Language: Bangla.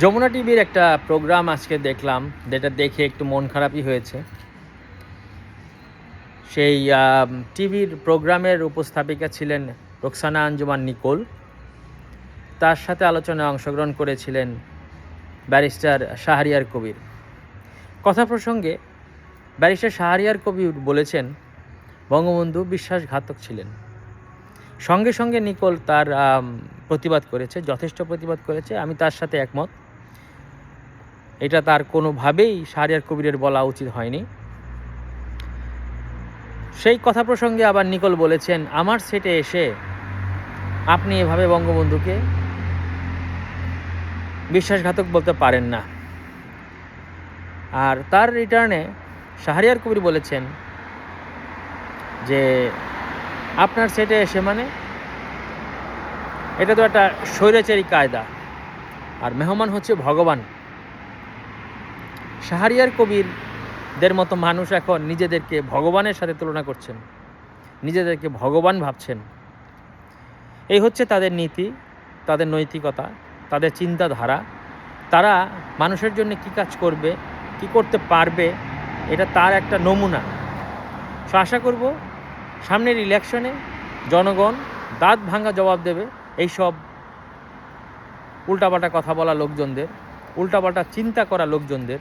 যমুনা টিভির একটা প্রোগ্রাম আজকে দেখলাম, যেটা দেখে একটু মন খারাপই হয়েছে। সেই টিভির প্রোগ্রামের উপস্থাপিকা ছিলেন রোকসানা আঞ্জুমান নিকোল। তার সাথে আলোচনায় অংশগ্রহণ করেছিলেন ব্যারিস্টার শাহরিয়ার কবির। কথা প্রসঙ্গে ব্যারিস্টার শাহরিয়ার কবির বলেছেন, বঙ্গবন্ধু বিশ্বাসঘাতক ছিলেন। সঙ্গে সঙ্গে নিকোল তার প্রতিবাদ করেছে, যথেষ্ট প্রতিবাদ করেছে। আমি তার সাথে একমত। এটা তার কোনোভাবেই শাহরিয়ার কবিরের বলা উচিত হয়নি। সেই কথা প্রসঙ্গে আবার নিকোল বলেছেন, আমার সেটে এসে আপনি এভাবে বঙ্গবন্ধুকে বিশ্বাসঘাতক বলতে পারেন না। আর তার রিটার্নে শাহরিয়ার কবির বলেছেন যে আপনার সেটে এসে মানে এটা তো একটা স্বৈরাচারী কায়দা, আর মেহমান হচ্ছে ভগবান। শাহরিয়ার কবিরদের মতো মানুষ এখন নিজেদেরকে ভগবানের সাথে তুলনা করছেন, নিজেদেরকে ভগবান ভাবছেন। এই হচ্ছে তাদের নীতি, তাদের নৈতিকতা, তাদের চিন্তাধারা। তারা মানুষের জন্য কী কাজ করবে, কি করতে পারবে, এটা তার একটা নমুনা। সো আশা করব সামনের ইলেকশনে জনগণ দাঁত ভাঙা জবাব দেবে এইসব উল্টাপাল্টা কথা বলা লোকজনদের, উল্টাপাল্টা চিন্তা করা লোকজনদের।